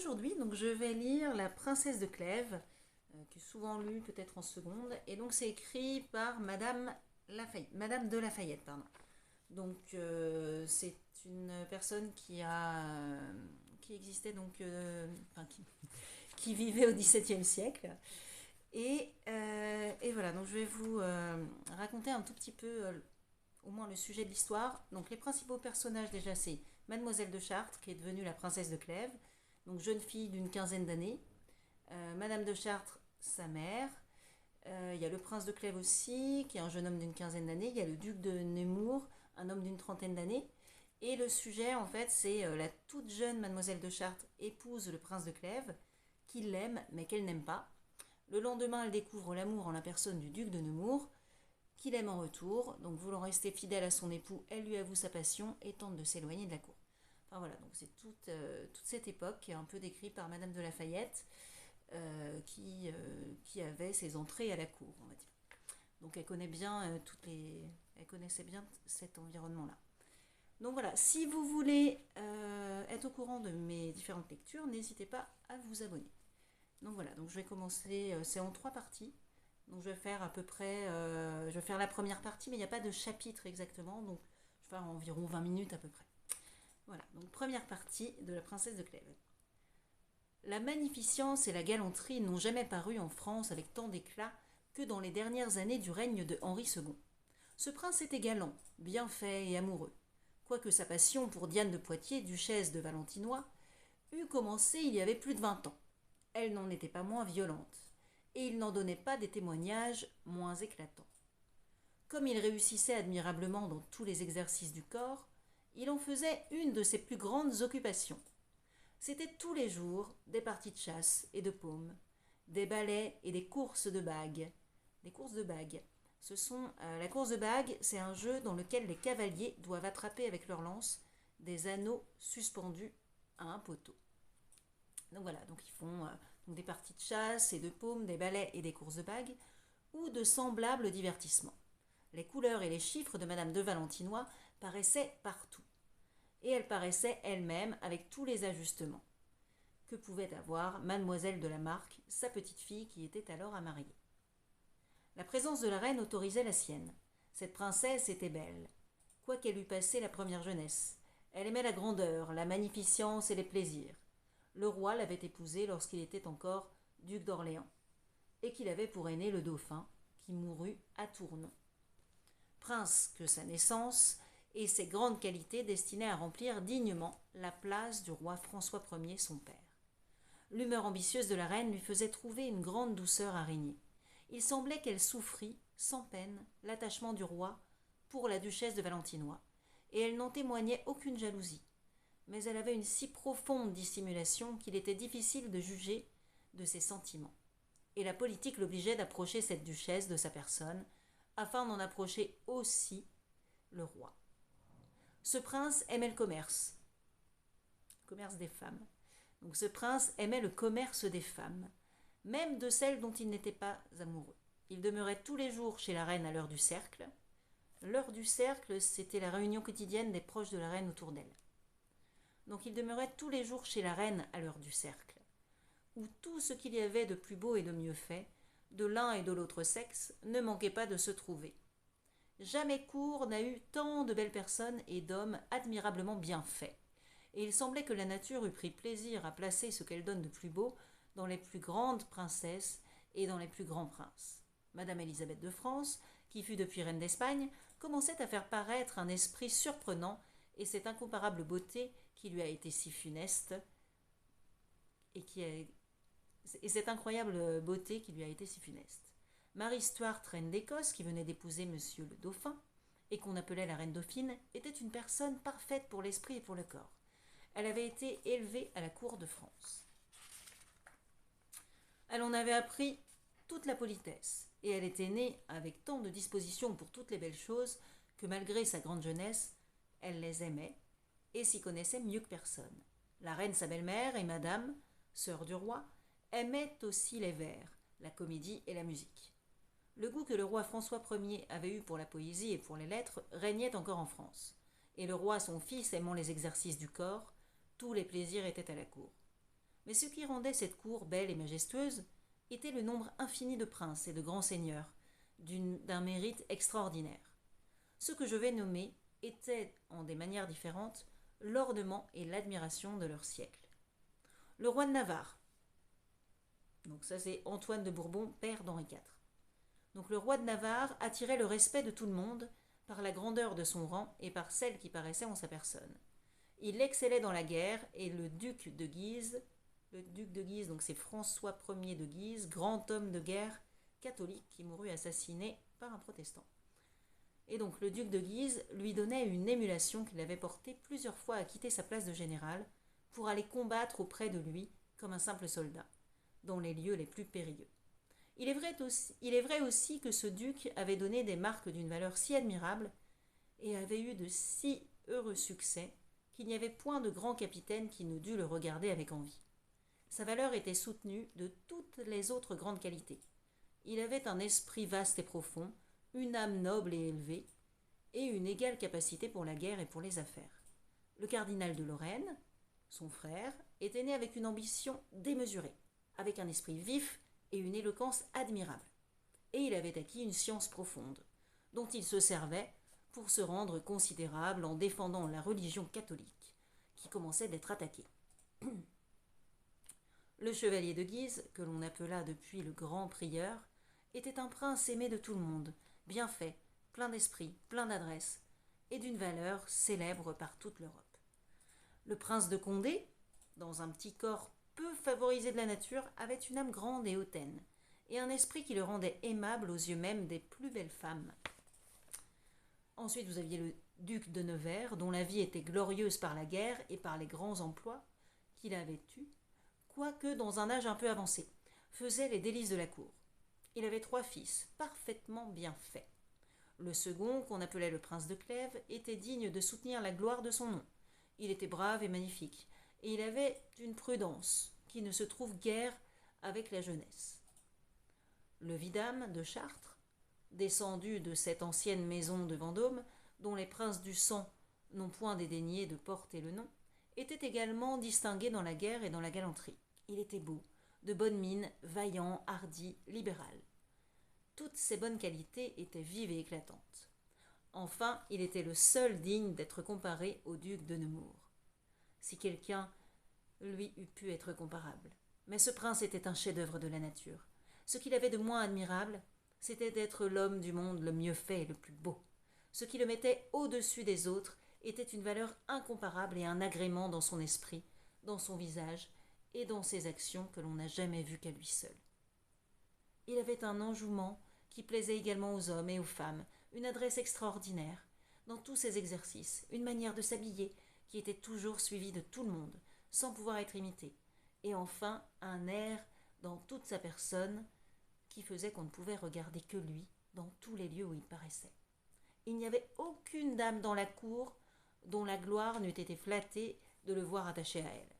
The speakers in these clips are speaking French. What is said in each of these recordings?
aujourd'hui, donc je vais lire La Princesse de Clèves, qui est souvent lue peut-être en seconde, et donc c'est écrit par Madame de Lafayette, pardon. Donc c'est une personne qui existait donc, enfin, qui vivait au XVIIe siècle. Et voilà, donc je vais vous raconter un tout petit peu, au moins le sujet de l'histoire. Donc les principaux personnages déjà, c'est Mademoiselle de Chartres, qui est devenue la princesse de Clèves, donc jeune fille d'une quinzaine d'années. Madame de Chartres, sa mère. Il y a le prince de Clèves aussi, qui est un jeune homme d'une quinzaine d'années. Il y a le duc de Nemours, un homme d'une trentaine d'années. Et le sujet, en fait, c'est la toute jeune Mademoiselle de Chartres épouse le prince de Clèves, qui l'aime, mais qu'elle n'aime pas. Le lendemain, elle découvre l'amour en la personne du duc de Nemours, qui l'aime en retour. Donc, voulant rester fidèle à son époux, elle lui avoue sa passion et tente de s'éloigner de la cour. Enfin voilà, donc c'est toute cette époque qui est un peu décrite par Madame de Lafayette, qui avait ses entrées à la cour, on va dire. Donc elle connaît bien elle connaissait bien cet environnement-là. Donc voilà, si vous voulez être au courant de mes différentes lectures, n'hésitez pas à vous abonner. Donc voilà, donc je vais commencer, c'est en 3 parties. Donc je vais faire à peu près, je vais faire la première partie, mais il n'y a pas de chapitre exactement, donc je vais faire environ 20 minutes à peu près. Voilà, donc première partie de La Princesse de Clèves. La magnificence et la galanterie n'ont jamais paru en France avec tant d'éclat que dans les dernières années du règne de Henri II. Ce prince était galant, bien fait et amoureux. Quoique sa passion pour Diane de Poitiers, duchesse de Valentinois, eût commencé il y avait plus de 20 ans. Elle n'en était pas moins violente, et il n'en donnait pas des témoignages moins éclatants. Comme il réussissait admirablement dans tous les exercices du corps, il en faisait une de ses plus grandes occupations. C'était tous les jours des parties de chasse et de paume, des ballets et des courses de bagues. Des courses de bagues. La course de bagues, c'est un jeu dans lequel les cavaliers doivent attraper avec leurs lances des anneaux suspendus à un poteau. Donc voilà, donc ils font donc des parties de chasse et de paume, des ballets et des courses de bagues, ou de semblables divertissements. Les couleurs et les chiffres de Madame de Valentinois paraissaient partout. Et elle paraissait elle-même avec tous les ajustements que pouvait avoir Mademoiselle de la Marque, sa petite-fille qui était alors à marier. La présence de la reine autorisait la sienne. Cette princesse était belle, quoiqu'elle eût passé la première jeunesse. Elle aimait la grandeur, la magnificence et les plaisirs. Le roi l'avait épousée lorsqu'il était encore duc d'Orléans, et qu'il avait pour aîné le dauphin, qui mourut à Tournon. Prince que sa naissance et ses grandes qualités destinées à remplir dignement la place du roi François Ier, son père. L'humeur ambitieuse de la reine lui faisait trouver une grande douceur à régner. Il semblait qu'elle souffrit, sans peine, l'attachement du roi pour la duchesse de Valentinois, et elle n'en témoignait aucune jalousie. Mais elle avait une si profonde dissimulation qu'il était difficile de juger de ses sentiments. Et la politique l'obligeait d'approcher cette duchesse de sa personne, afin d'en approcher aussi le roi. Ce prince aimait le commerce des femmes. Donc ce prince aimait le commerce des femmes, même de celles dont il n'était pas amoureux. Il demeurait tous les jours chez la reine à l'heure du cercle. L'heure du cercle, c'était la réunion quotidienne des proches de la reine autour d'elle. Donc il demeurait tous les jours chez la reine à l'heure du cercle, où tout ce qu'il y avait de plus beau et de mieux fait, de l'un et de l'autre sexe, ne manquait pas de se trouver. Jamais cour n'a eu tant de belles personnes et d'hommes admirablement bien faits, et il semblait que la nature eût pris plaisir à placer ce qu'elle donne de plus beau dans les plus grandes princesses et dans les plus grands princes. Madame Élisabeth de France, qui fut depuis reine d'Espagne, commençait à faire paraître un esprit surprenant, et cette incomparable beauté qui lui a été si funeste, et cette incroyable beauté qui lui a été si funeste. Marie Stuart, reine d'Écosse, qui venait d'épouser Monsieur le Dauphin, et qu'on appelait la reine dauphine, était une personne parfaite pour l'esprit et pour le corps. Elle avait été élevée à la cour de France. Elle en avait appris toute la politesse, et elle était née avec tant de disposition pour toutes les belles choses que malgré sa grande jeunesse, elle les aimait et s'y connaissait mieux que personne. La reine, sa belle-mère, et madame, sœur du roi, aimaient aussi les vers, la comédie et la musique. Le goût que le roi François Ier avait eu pour la poésie et pour les lettres régnait encore en France, et le roi son fils aimant les exercices du corps, tous les plaisirs étaient à la cour. Mais ce qui rendait cette cour belle et majestueuse était le nombre infini de princes et de grands seigneurs, d'un mérite extraordinaire. Ceux que je vais nommer étaient, en des manières différentes, l'ornement et l'admiration de leur siècle. Le roi de Navarre, donc ça c'est Antoine de Bourbon, père d'Henri IV. Donc le roi de Navarre attirait le respect de tout le monde par la grandeur de son rang et par celle qui paraissait en sa personne. Il excellait dans la guerre et le duc de Guise, donc c'est François Ier de Guise, grand homme de guerre catholique qui mourut assassiné par un protestant. Et donc le duc de Guise lui donnait une émulation qui l'avait porté plusieurs fois à quitter sa place de général pour aller combattre auprès de lui comme un simple soldat, dans les lieux les plus périlleux. Il est vrai aussi que ce duc avait donné des marques d'une valeur si admirable et avait eu de si heureux succès qu'il n'y avait point de grand capitaine qui ne dût le regarder avec envie. Sa valeur était soutenue de toutes les autres grandes qualités. Il avait un esprit vaste et profond, une âme noble et élevée, et une égale capacité pour la guerre et pour les affaires. Le cardinal de Lorraine, son frère, était né avec une ambition démesurée, avec un esprit vif et une éloquence admirable. Et il avait acquis une science profonde, dont il se servait pour se rendre considérable en défendant la religion catholique, qui commençait d'être attaquée. Le chevalier de Guise, que l'on appela depuis le grand prieur, était un prince aimé de tout le monde, bien fait, plein d'esprit, plein d'adresse, et d'une valeur célèbre par toute l'Europe. Le prince de Condé, dans un petit corps peu favorisé de la nature, avait une âme grande et hautaine, et un esprit qui le rendait aimable aux yeux même des plus belles femmes. Ensuite, vous aviez le duc de Nevers, dont la vie était glorieuse par la guerre et par les grands emplois qu'il avait eus, quoique dans un âge un peu avancé, faisait les délices de la cour. Il avait 3 fils, parfaitement bien faits. Le second, qu'on appelait le prince de Clèves, était digne de soutenir la gloire de son nom. Il était brave et magnifique, et il avait une prudence qui ne se trouve guère avec la jeunesse. Le vidame de Chartres, descendu de cette ancienne maison de Vendôme, dont les princes du sang n'ont point dédaigné de porter le nom, était également distingué dans la guerre et dans la galanterie. Il était beau, de bonne mine, vaillant, hardi, libéral. Toutes ces bonnes qualités étaient vives et éclatantes. Enfin, il était le seul digne d'être comparé au duc de Nemours, si quelqu'un lui eût pu être comparable. Mais ce prince était un chef-d'œuvre de la nature. Ce qu'il avait de moins admirable, c'était d'être l'homme du monde le mieux fait et le plus beau. Ce qui le mettait au-dessus des autres était une valeur incomparable et un agrément dans son esprit, dans son visage et dans ses actions que l'on n'a jamais vu qu'à lui seul. Il avait un enjouement qui plaisait également aux hommes et aux femmes, une adresse extraordinaire dans tous ses exercices, une manière de s'habiller qui était toujours suivie de tout le monde, sans pouvoir être imitée, et enfin un air dans toute sa personne qui faisait qu'on ne pouvait regarder que lui dans tous les lieux où il paraissait. Il n'y avait aucune dame dans la cour dont la gloire n'eût été flattée de le voir attaché à elle.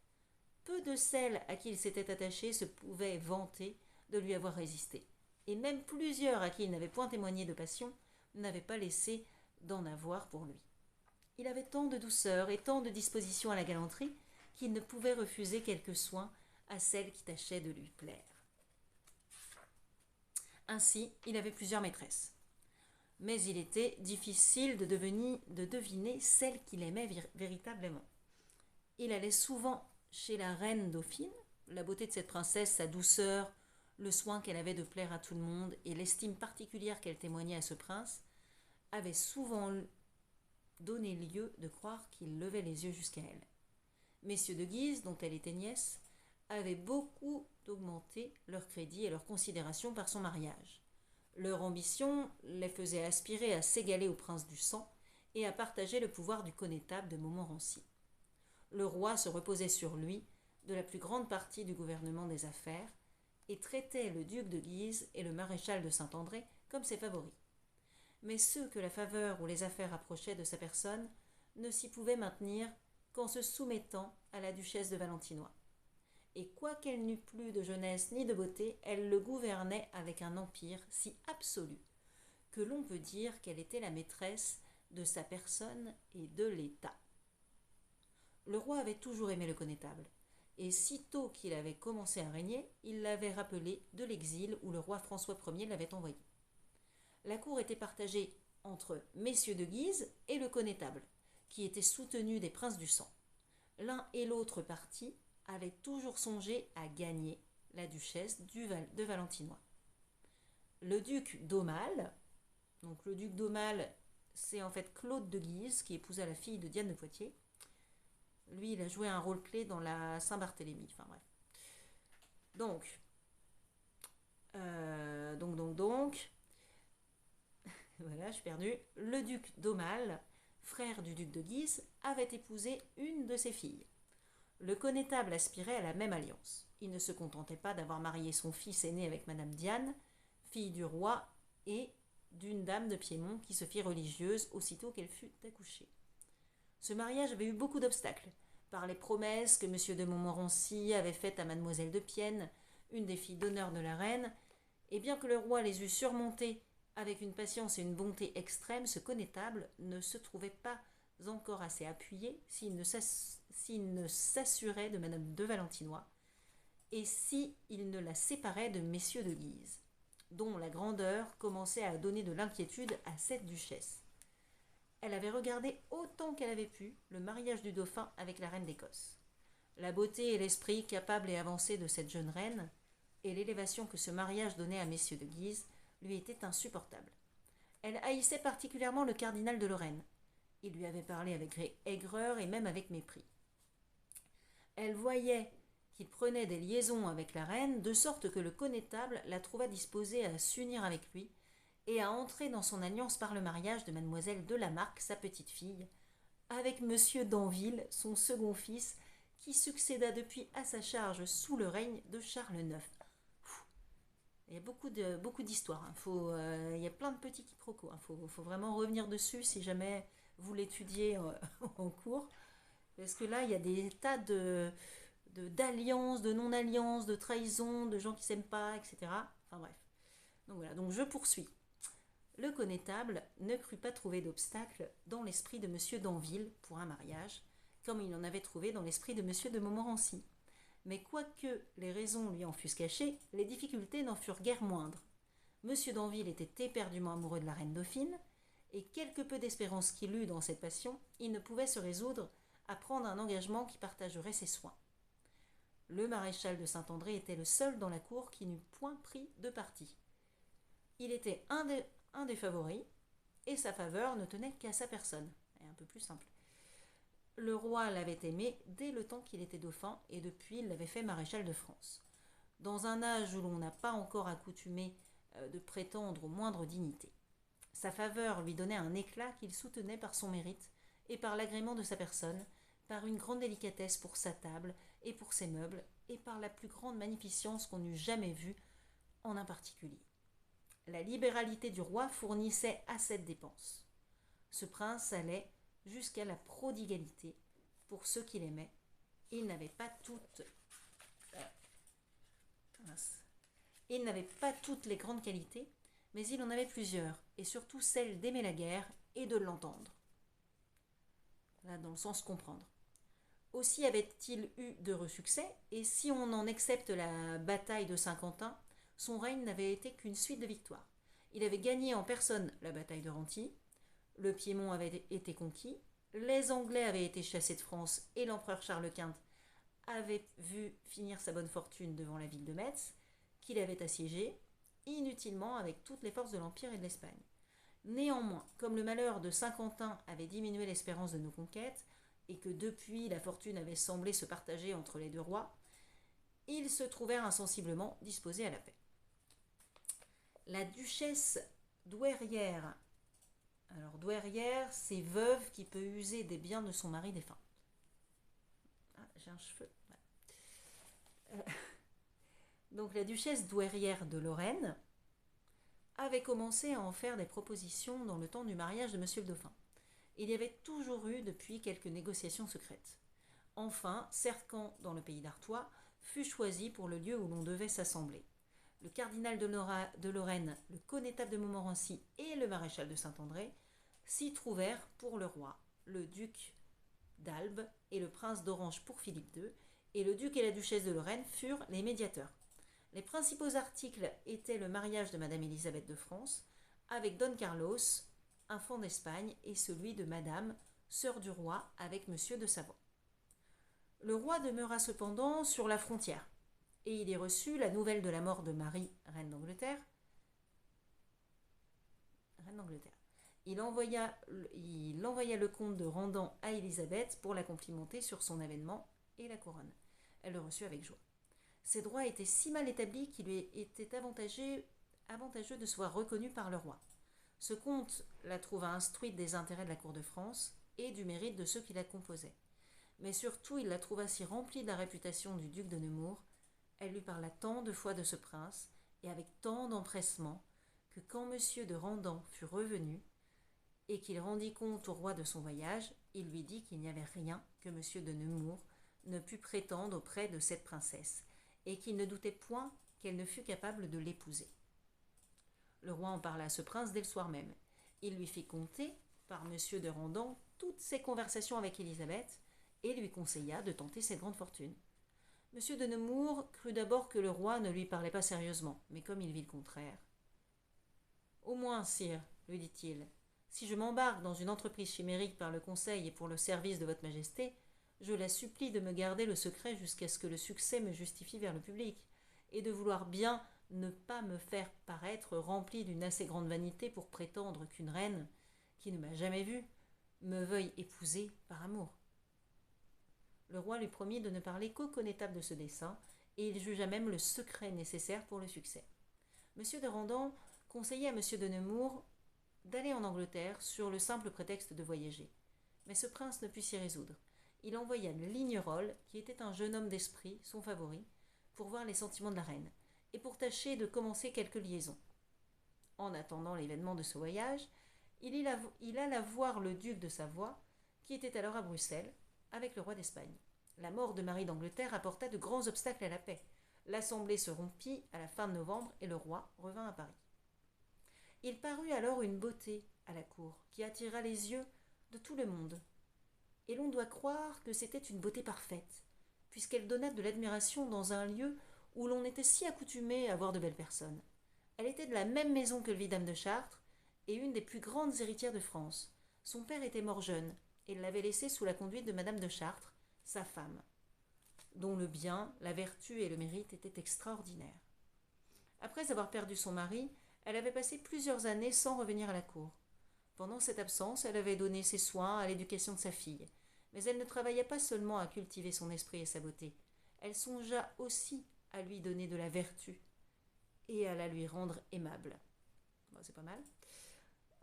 Peu de celles à qui il s'était attaché se pouvaient vanter de lui avoir résisté, et même plusieurs à qui il n'avait point témoigné de passion n'avaient pas laissé d'en avoir pour lui. Il avait tant de douceur et tant de disposition à la galanterie qu'il ne pouvait refuser quelque soin à celle qui tâchait de lui plaire. Ainsi, il avait plusieurs maîtresses. Mais il était difficile de deviner celle qu'il aimait véritablement. Il allait souvent chez la reine Dauphine. La beauté de cette princesse, sa douceur, le soin qu'elle avait de plaire à tout le monde et l'estime particulière qu'elle témoignait à ce prince avaient souvent donné lieu de croire qu'il levait les yeux jusqu'à elle. Messieurs de Guise, dont elle était nièce, avaient beaucoup augmenté leur crédit et leur considération par son mariage. Leur ambition les faisait aspirer à s'égaler au prince du sang et à partager le pouvoir du connétable de Montmorency. Le roi se reposait sur lui de la plus grande partie du gouvernement des affaires et traitait le duc de Guise et le maréchal de Saint-André comme ses favoris. Mais ceux que la faveur ou les affaires approchaient de sa personne ne s'y pouvaient maintenir qu'en se soumettant à la duchesse de Valentinois. Et quoiqu'elle n'eût plus de jeunesse ni de beauté, elle le gouvernait avec un empire si absolu que l'on peut dire qu'elle était la maîtresse de sa personne et de l'État. Le roi avait toujours aimé le connétable, et sitôt qu'il avait commencé à régner, il l'avait rappelé de l'exil où le roi François Ier l'avait envoyé. La cour était partagée entre messieurs de Guise et le connétable, qui était soutenu des princes du sang. L'un et l'autre parti avaient toujours songé à gagner la duchesse de Valentinois. Le duc d'Aumale, donc le duc d'Aumale, c'est en fait Claude de Guise, qui épousa la fille de Diane de Poitiers. Lui, il a joué un rôle clé dans la Saint-Barthélemy. Enfin bref. Donc, voilà, je suis perdue. Le duc d'Aumale, frère du duc de Guise, avait épousé une de ses filles. Le connétable aspirait à la même alliance. Il ne se contentait pas d'avoir marié son fils aîné avec Madame Diane, fille du roi, et d'une dame de Piémont qui se fit religieuse aussitôt qu'elle fut accouchée. Ce mariage avait eu beaucoup d'obstacles, par les promesses que M. de Montmorency avait faites à Mademoiselle de Pienne, une des filles d'honneur de la reine, et bien que le roi les eût surmontées avec une patience et une bonté extrêmes, ce connétable ne se trouvait pas encore assez appuyé s'il ne s'assurait de Madame de Valentinois, et s'il ne la séparait de messieurs de Guise, dont la grandeur commençait à donner de l'inquiétude à cette duchesse. Elle avait regardé autant qu'elle avait pu le mariage du dauphin avec la reine d'Écosse. La beauté et l'esprit capable et avancé de cette jeune reine, et l'élévation que ce mariage donnait à messieurs de Guise, lui étaient insupportables. Elle haïssait particulièrement le cardinal de Lorraine. Il lui avait parlé avec aigreur et même avec mépris. Elle voyait qu'il prenait des liaisons avec la reine, de sorte que le connétable la trouva disposée à s'unir avec lui et à entrer dans son alliance par le mariage de mademoiselle de Lamarque, sa petite-fille, avec monsieur d'Anville, son second fils, qui succéda depuis à sa charge sous le règne de Charles IX. Il y a beaucoup d'histoires. Il y a plein de petits quiproquos. Faut vraiment revenir dessus si jamais vous l'étudiez en cours. Parce que là, il y a des tas d'alliances, de non-alliances, de trahisons, de gens qui ne s'aiment pas, etc. Enfin bref. Donc voilà, donc je poursuis. Le connétable ne crut pas trouver d'obstacle dans l'esprit de M. d'Anville pour un mariage, comme il en avait trouvé dans l'esprit de M. de Montmorency. Mais quoique les raisons lui en fussent cachées, les difficultés n'en furent guère moindres. M. d'Anville était éperdument amoureux de la reine dauphine, et quelque peu d'espérance qu'il eût dans cette passion, il ne pouvait se résoudre à prendre un engagement qui partagerait ses soins. Le maréchal de Saint-André était le seul dans la cour qui n'eût point pris de parti. Il était un des favoris, et sa faveur ne tenait qu'à sa personne. C'est un peu plus simple. Le roi l'avait aimé dès le temps qu'il était dauphin, et depuis il l'avait fait maréchal de France. Dans un âge où l'on n'a pas encore accoutumé de prétendre aux moindres dignités. Sa faveur lui donnait un éclat qu'il soutenait par son mérite et par l'agrément de sa personne, par une grande délicatesse pour sa table et pour ses meubles, et par la plus grande magnificence qu'on eût jamais vue en un particulier. La libéralité du roi fournissait à cette dépense. Ce prince allait jusqu'à la prodigalité pour ceux qu'il aimait. Il n'avait pas toutes les grandes qualités, mais il en avait plusieurs, et surtout celle d'aimer la guerre et de l'entendre. Là, dans le sens comprendre. Aussi avait-il eu d'heureux succès, et si on en accepte la bataille de Saint-Quentin, son règne n'avait été qu'une suite de victoires. Il avait gagné en personne la bataille de Renty, le Piémont avait été conquis, les Anglais avaient été chassés de France et l'empereur Charles Quint avait vu finir sa bonne fortune devant la ville de Metz, qu'il avait assiégée, inutilement avec toutes les forces de l'Empire et de l'Espagne. Néanmoins, comme le malheur de Saint-Quentin avait diminué l'espérance de nos conquêtes, et que depuis la fortune avait semblé se partager entre les deux rois, ils se trouvèrent insensiblement disposés à la paix. La duchesse douairière. Alors douairière, c'est veuve qui peut user des biens de son mari défunt. Ah, j'ai un cheveu. Ouais. Donc la duchesse douairière de Lorraine avait commencé à en faire des propositions dans le temps du mariage de monsieur le dauphin. Il y avait toujours eu depuis quelques négociations secrètes. Enfin, Cercamp, dans le pays d'Artois, fut choisi pour le lieu où l'on devait s'assembler. Le cardinal de Lorraine, le connétable de Montmorency et le maréchal de Saint-André s'y trouvèrent pour le roi, le duc d'Albe et le prince d'Orange pour Philippe II, et le duc et la duchesse de Lorraine furent les médiateurs. Les principaux articles étaient le mariage de Madame Élisabeth de France avec Don Carlos, infant d'Espagne, et celui de Madame, sœur du roi, avec Monsieur de Savoie. Le roi demeura cependant sur la frontière, et il y reçut la nouvelle de la mort de Marie, reine d'Angleterre. Il envoya le comte de Randan à Élisabeth pour la complimenter sur son avènement et la couronne. Elle le reçut avec joie. Ses droits étaient si mal établis qu'il lui était avantageux de se voir reconnu par le roi. Ce comte la trouva instruite des intérêts de la cour de France et du mérite de ceux qui la composaient. Mais surtout, il la trouva si remplie de la réputation du duc de Nemours, elle lui parla tant de fois de ce prince, et avec tant d'empressement, que quand M. de Randan fut revenu, et qu'il rendit compte au roi de son voyage, il lui dit qu'il n'y avait rien que M. de Nemours ne pût prétendre auprès de cette princesse, et qu'il ne doutait point qu'elle ne fût capable de l'épouser. Le roi en parla à ce prince dès le soir même. Il lui fit conter, par M. de Randan, toutes ses conversations avec Élisabeth, et lui conseilla de tenter cette grande fortune. M. de Nemours crut d'abord que le roi ne lui parlait pas sérieusement, mais comme il vit le contraire. « Au moins, sire, lui dit-il, si je m'embarque dans une entreprise chimérique par le conseil et pour le service de votre majesté, je la supplie de me garder le secret jusqu'à ce que le succès me justifie vers le public, et de vouloir bien ne pas me faire paraître rempli d'une assez grande vanité pour prétendre qu'une reine, qui ne m'a jamais vue, me veuille épouser par amour. » Le roi lui promit de ne parler qu'au connétable de ce dessein, et il jugea même le secret nécessaire pour le succès. M. de Randan conseillait à M. de Nemours d'aller en Angleterre sur le simple prétexte de voyager. Mais ce prince ne put s'y résoudre. Il envoya Lignerolles, qui était un jeune homme d'esprit, son favori, pour voir les sentiments de la reine, et pour tâcher de commencer quelques liaisons. En attendant l'événement de ce voyage, il alla voir le duc de Savoie, qui était alors à Bruxelles, avec le roi d'Espagne. La mort de Marie d'Angleterre apporta de grands obstacles à la paix. L'assemblée se rompit à la fin de novembre et le roi revint à Paris. Il parut alors une beauté à la cour qui attira les yeux de tout le monde. Et l'on doit croire que c'était une beauté parfaite, puisqu'elle donna de l'admiration dans un lieu où l'on était si accoutumé à voir de belles personnes. Elle était de la même maison que le vidame de Chartres et une des plus grandes héritières de France. Son père était mort jeune et l'avait laissée sous la conduite de madame de Chartres, sa femme, dont le bien, la vertu et le mérite étaient extraordinaires. Après avoir perdu son mari, elle avait passé plusieurs années sans revenir à la cour. Pendant cette absence, elle avait donné ses soins à l'éducation de sa fille, mais elle ne travailla pas seulement à cultiver son esprit et sa beauté, elle songea aussi à lui donner de la vertu et à la lui rendre aimable. Bon, c'est pas mal.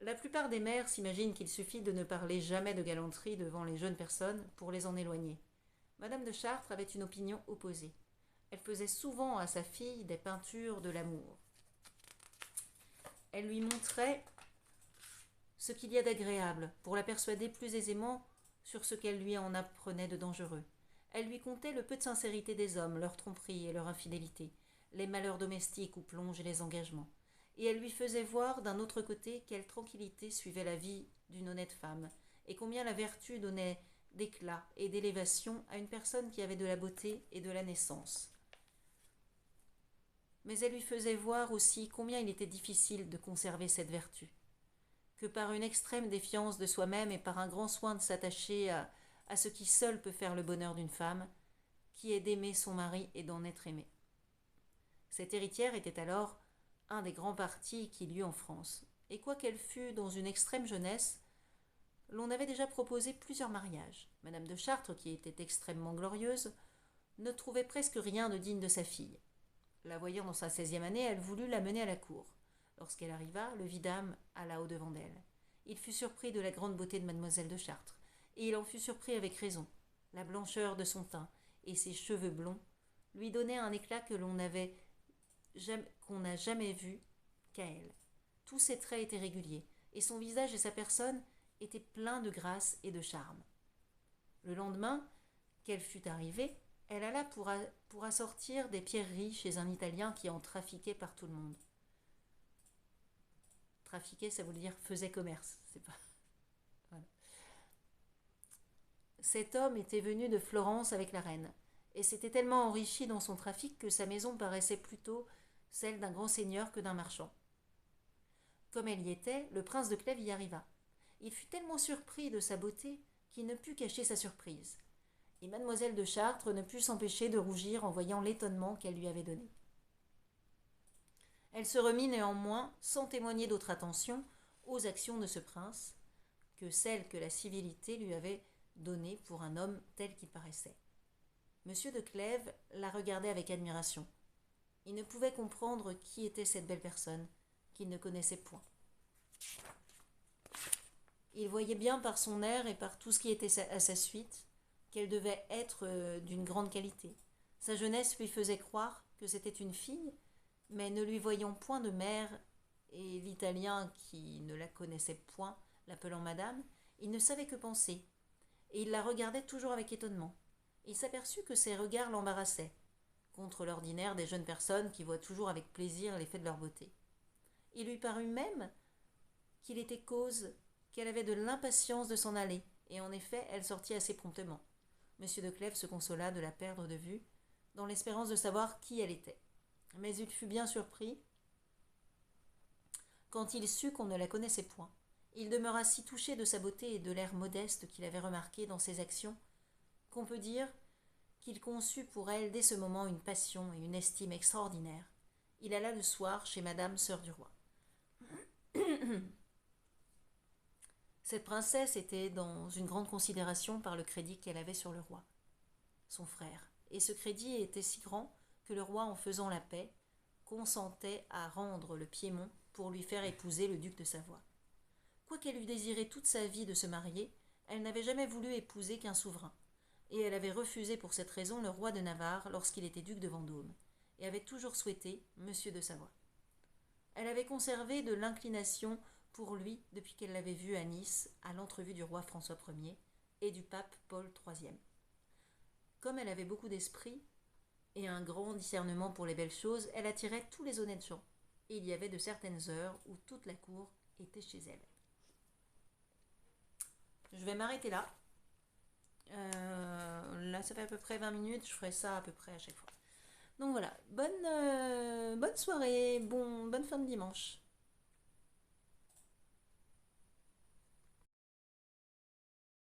La plupart des mères s'imaginent qu'il suffit de ne parler jamais de galanterie devant les jeunes personnes pour les en éloigner. Madame de Chartres avait une opinion opposée. Elle faisait souvent à sa fille des peintures de l'amour. Elle lui montrait ce qu'il y a d'agréable pour la persuader plus aisément sur ce qu'elle lui en apprenait de dangereux. Elle lui contait le peu de sincérité des hommes, leur tromperie et leur infidélité, les malheurs domestiques où plongent les engagements. Et elle lui faisait voir d'un autre côté quelle tranquillité suivait la vie d'une honnête femme, et combien la vertu donnait d'éclat et d'élévation à une personne qui avait de la beauté et de la naissance. Mais elle lui faisait voir aussi combien il était difficile de conserver cette vertu, que par une extrême défiance de soi-même et par un grand soin de s'attacher à ce qui seul peut faire le bonheur d'une femme, qui est d'aimer son mari et d'en être aimée. Cette héritière était alors un des grands partis qu'il y eut en France, et quoiqu'elle fût dans une extrême jeunesse, l'on avait déjà proposé plusieurs mariages. Madame de Chartres, qui était extrêmement glorieuse, ne trouvait presque rien de digne de sa fille. La voyant dans sa 16e année, elle voulut la mener à la cour. Lorsqu'elle arriva, le vidame alla au-devant d'elle. Il fut surpris de la grande beauté de mademoiselle de Chartres, et il en fut surpris avec raison. La blancheur de son teint et ses cheveux blonds lui donnaient un éclat qu'on n'a jamais vu qu'à elle. Tous ses traits étaient réguliers, et son visage et sa personne étaient pleins de grâce et de charme. Le lendemain qu'elle fut arrivée, elle alla pour assortir des pierreries chez un Italien qui en trafiquait par tout le monde. Trafiquer, ça veut dire faisait commerce, c'est pas. Voilà. Cet homme était venu de Florence avec la reine, et s'était tellement enrichi dans son trafic que sa maison paraissait plutôt celle d'un grand seigneur que d'un marchand. Comme elle y était, le prince de Clèves y arriva. Il fut tellement surpris de sa beauté qu'il ne put cacher sa surprise. Et mademoiselle de Chartres ne put s'empêcher de rougir en voyant l'étonnement qu'elle lui avait donné. Elle se remit néanmoins, sans témoigner d'autre attention, aux actions de ce prince que celles que la civilité lui avait données pour un homme tel qu'il paraissait. Monsieur de Clèves la regardait avec admiration. Il ne pouvait comprendre qui était cette belle personne, qu'il ne connaissait point. Il voyait bien par son air et par tout ce qui était à sa suite qu'elle devait être d'une grande qualité. Sa jeunesse lui faisait croire que c'était une fille, mais ne lui voyant point de mère, et l'Italien, qui ne la connaissait point, l'appelant madame, il ne savait que penser, et il la regardait toujours avec étonnement. Il s'aperçut que ses regards l'embarrassaient, contre l'ordinaire des jeunes personnes qui voient toujours avec plaisir l'effet de leur beauté. Il lui parut même qu'il était cause qu'elle avait de l'impatience de s'en aller, et en effet elle sortit assez promptement. Monsieur de Clèves se consola de la perdre de vue, dans l'espérance de savoir qui elle était. Mais il fut bien surpris quand il sut qu'on ne la connaissait point. Il demeura si touché de sa beauté et de l'air modeste qu'il avait remarqué dans ses actions, qu'on peut dire qu'il conçut pour elle dès ce moment une passion et une estime extraordinaires. Il alla le soir chez madame sœur du roi. Cette princesse était dans une grande considération par le crédit qu'elle avait sur le roi, son frère, et ce crédit était si grand que le roi, en faisant la paix, consentait à rendre le Piémont pour lui faire épouser le duc de Savoie. Quoiqu'elle eût désiré toute sa vie de se marier, elle n'avait jamais voulu épouser qu'un souverain, et elle avait refusé pour cette raison le roi de Navarre lorsqu'il était duc de Vendôme, et avait toujours souhaité monsieur de Savoie. Elle avait conservé de l'inclination pour lui depuis qu'elle l'avait vu à Nice à l'entrevue du roi François Ier et du pape Paul III. Comme elle avait beaucoup d'esprit et un grand discernement pour les belles choses, elle attirait tous les honnêtes gens, et il y avait de certaines heures où toute la cour était chez elle. Je vais m'arrêter là. Là, ça fait à peu près 20 minutes, je ferai ça à peu près à chaque fois. Donc voilà, bonne soirée, bonne fin de dimanche.